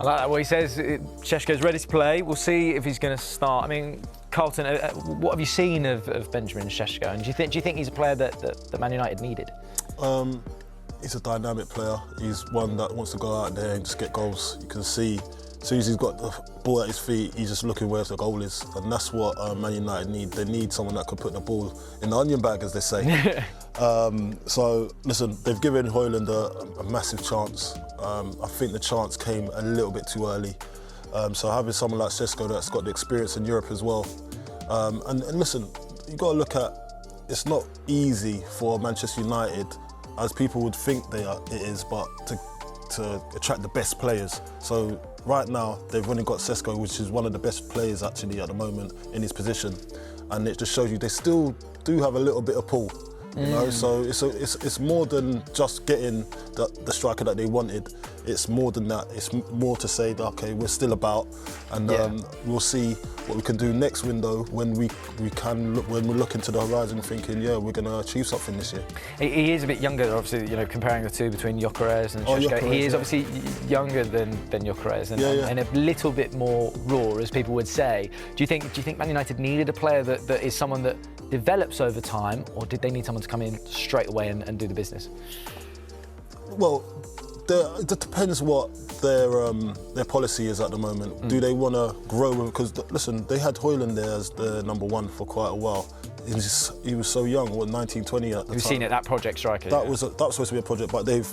I like that. Well, he says Sesko's ready to play. We'll see if he's going to start. I mean, Carlton, what have you seen of Benjamin Sesko? And do you think he's a player that Man United needed? He's a dynamic player. He's one that wants to go out there and just get goals. You can see, as soon as he's got the ball at his feet, he's just looking where the goal is. And that's what Man United need. They need someone that can put the ball in the onion bag, as they say. So, listen, they've given Højlund a massive chance. I think the chance came a little bit too early. So having someone like Sesko that's got the experience in Europe as well. And listen, you've got to look at, it's not easy for Manchester United, as people would think it is, but to attract the best players. So right now, they've only got Sesko, which is one of the best players actually at the moment in his position. And it just shows you they still do have a little bit of pull. You know, so it's more than just getting the striker that they wanted. It's more than that. It's more to say that, okay, we're still about, and we'll see what we can do next window when we can look, when we're looking to the horizon, thinking, yeah, we're going to achieve something this year. He is a bit younger, obviously. You know, comparing the two between Gyökeres and Sesko, he is obviously younger than Gyökeres and a little bit more raw, as people would say. Do you think Man United needed a player that is someone that develops over time, or did they need someone to come in straight away and do the business? Well, it depends what their policy is at the moment. Do they want to grow? Because listen, they had Højlund there as the number one for quite a while. He was so young, 19, 20 at the time. We've seen it, that project striker. That was supposed to be a project, but it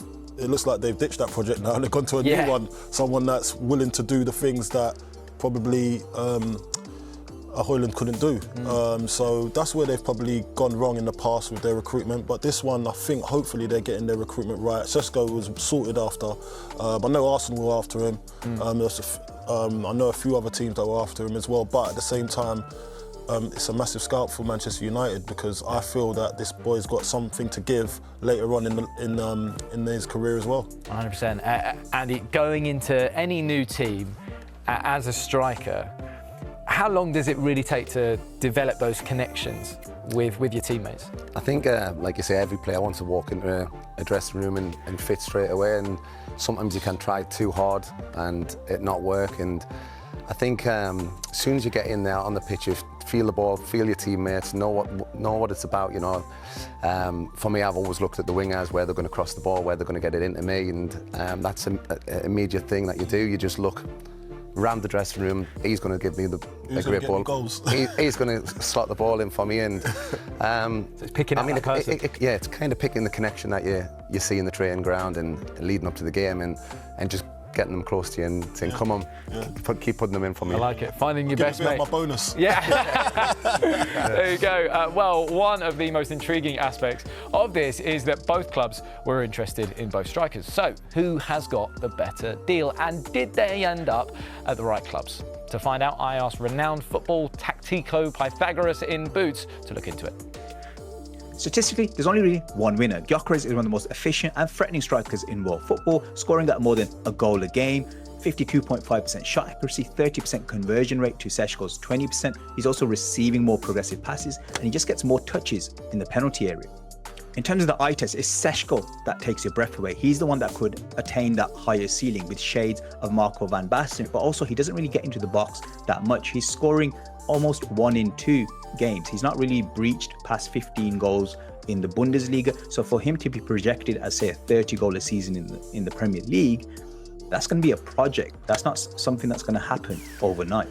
looks like they've ditched that project now and they've gone to a new one. Someone that's willing to do the things that probably Højlund couldn't do. So that's where they've probably gone wrong in the past with their recruitment. But this one, I think, hopefully they're getting their recruitment right. Sesko was sorted after. I know Arsenal were after him. I know a few other teams that were after him as well. But at the same time, it's a massive scalp for Manchester United, because I feel that this boy's got something to give later on in his career as well. 100%. Andy, going into any new team as a striker, how long does it really take to develop those connections with your teammates? I think, like you say, every player wants to walk into a dressing room and fit straight away, and sometimes you can try too hard and it not work. And I think as soon as you get in there on the pitch, you feel the ball, feel your teammates, know what it's about, you know. For me, I've always looked at the wingers, where they're going to cross the ball, where they're going to get it into me, and that's an immediate thing that you do. You just look around the dressing room. He's going to give me a great ball. He's going to slot the ball in for me, and so it's picking up that person. It's kind of picking the connection that you see in the training ground and leading up to the game, and just getting them close to you and saying, come on, keep putting them in for me. I like it. Finding your best mate. My bonus. Yeah. There you go. Well, one of the most intriguing aspects of this is that both clubs were interested in both strikers. So, who has got the better deal? And did they end up at the right clubs? To find out, I asked renowned football tactico Pythagoras in Boots to look into it. Statistically, there's only really one winner. Gyökeres is one of the most efficient and threatening strikers in world football, scoring at more than a goal a game, 52.5% shot accuracy, 30% conversion rate to Sesko's 20%. He's also receiving more progressive passes, and he just gets more touches in the penalty area. In terms of the eye test, it's Sesko that takes your breath away. He's the one that could attain that higher ceiling with shades of Marco van Basten, but also he doesn't really get into the box that much. He's scoring almost 1 in 2 games. He's not really breached past 15 goals in the Bundesliga. So for him to be projected as, say, a 30-goal a season in the Premier League, that's going to be a project. That's not something that's going to happen overnight.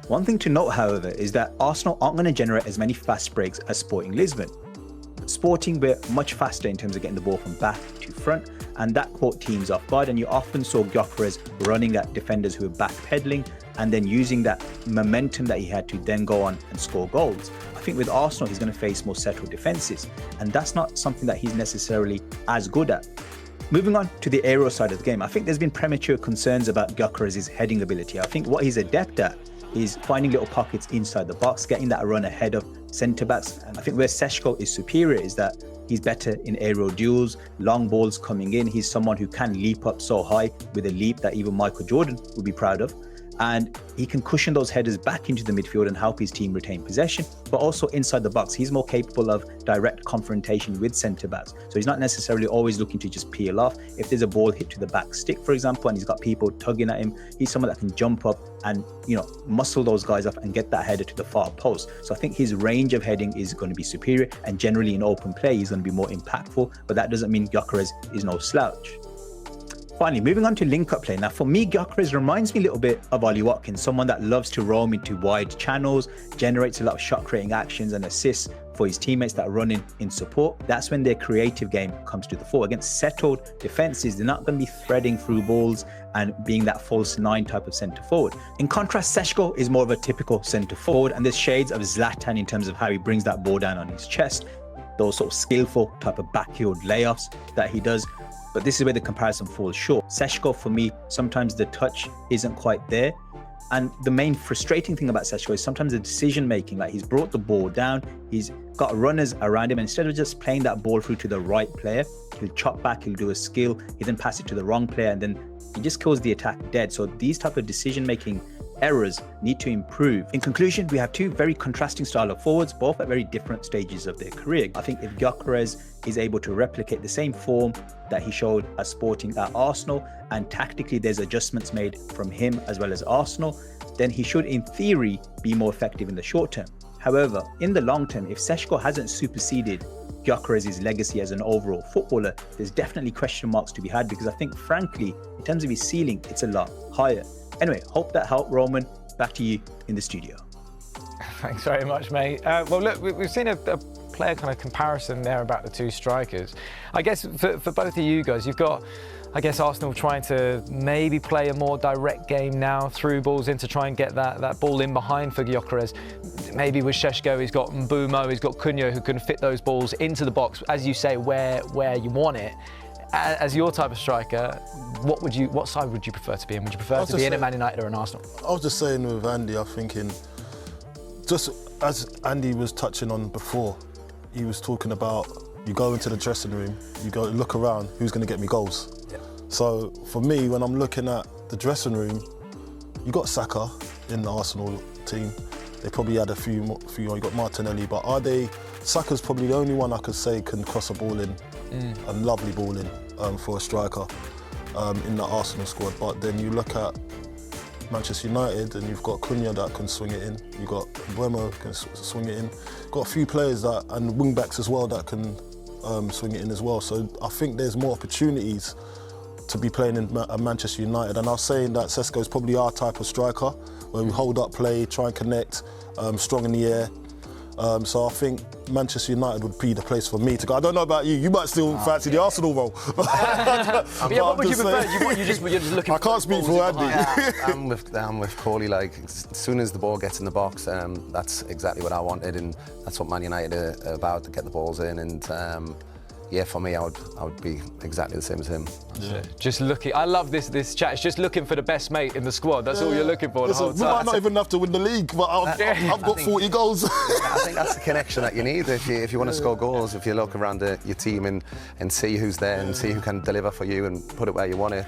One thing to note, however, is that Arsenal aren't going to generate as many fast breaks as Sporting Lisbon. Sporting were much faster in terms of getting the ball from back to front, and that caught teams off guard, and you often saw Gyökeres running at defenders who were backpedaling and then using that momentum that he had to then go on and score goals. I think with Arsenal, he's going to face more settled defences, and that's not something that he's necessarily as good at. Moving on to the aerial side of the game, I think there's been premature concerns about Gyökeres' heading ability. I think what he's adept at is finding little pockets inside the box, getting that run ahead of centre-backs. And I think where Sesko is superior is that he's better in aerial duels, long balls coming in. He's someone who can leap up so high with a leap that even Michael Jordan would be proud of. and he can cushion those headers back into the midfield and help his team retain possession, but also inside the box. He's more capable of direct confrontation with centre-backs. So he's not necessarily always looking to just peel off. If there's a ball hit to the back stick, for example, and he's got people tugging at him, he's someone that can jump up and, muscle those guys up and get that header to the far post. So I think his range of heading is going to be superior, and generally in open play, he's going to be more impactful, but that doesn't mean Gyökeres is no slouch. Finally, moving on to link-up play. Now, for me, Gyökeres reminds me a little bit of Ollie Watkins, someone that loves to roam into wide channels, generates a lot of shot-creating actions and assists for his teammates that are running in support. That's when their creative game comes to the fore. Against settled defenses, they're not going to be threading through balls and being that false nine type of centre-forward. In contrast, Sesko is more of a typical centre-forward, and there's shades of Zlatan in terms of how he brings that ball down on his chest, those sort of skillful type of backfield layoffs that he does. But this is where the comparison falls short. Sesko, for me, sometimes the touch isn't quite there. And the main frustrating thing about Sesko is sometimes the decision making. Like, he's brought the ball down, he's got runners around him, and instead of just playing that ball through to the right player, he'll chop back, he'll do a skill, he then pass it to the wrong player, and then he just kills the attack dead. So these type of decision making errors need to improve. In conclusion, we have two very contrasting style of forwards, both at very different stages of their career. I think if Gyökeres is able to replicate the same form that he showed at Sporting at Arsenal, and tactically there's adjustments made from him as well as Arsenal, then he should in theory be more effective in the short term. However, in the long term, if Sesko hasn't superseded Gyökeres' legacy as an overall footballer, there's definitely question marks to be had, because I think, frankly, in terms of his ceiling, it's a lot higher. Anyway, hope that helped, Roman. Back to you in the studio. Thanks very much, mate. Well, look, we've seen a player kind of comparison there about the two strikers. I guess for both of you guys, you've got, I guess, Arsenal trying to maybe play a more direct game now, through balls in to try and get that ball in behind for Gyökeres. Maybe with Sesko, he's got Mbeumo, he's got Cunha, who can fit those balls into the box, as you say, where you want it. As your type of striker, what side would you prefer to be in? Would you prefer to be in a Man United or an Arsenal? I was just saying with Andy, I'm thinking, just as Andy was touching on before, he was talking about, you go into the dressing room, you go look around, who's going to get me goals? Yeah. So for me, when I'm looking at the dressing room, you got Saka in the Arsenal team. They probably had a few more, you got Martinelli, but Saka's probably the only one I could say can cross a ball in, a lovely ball in for a striker in the Arsenal squad. But then you look at Manchester United and you've got Cunha that can swing it in, you've got Mbeumo can swing it in, got a few players and wing-backs as well that can swing it in as well. So I think there's more opportunities to be playing in Manchester United. And I was saying that Sesko is probably our type of striker, where we hold up play, try and connect, strong in the air. So I think Manchester United would be the place for me to go. I don't know about you. You might still fancy the Arsenal role. What would you prefer? You're just looking. I can't speak for Andy. I'm with Corley. Like, as soon as the ball gets in the box, that's exactly what I wanted, and that's what Man United are about, to get the balls in. And yeah, for me, I would be exactly the same as him. Yeah. Just looking. I love this chat. It's just looking for the best mate in the squad. That's all you're looking for. Listen, we might not even have to win the league, but I've got 40 goals. I think that's the connection that you need if you want to score goals. If you look around your team and see who's there and see who can deliver for you and put it where you want it.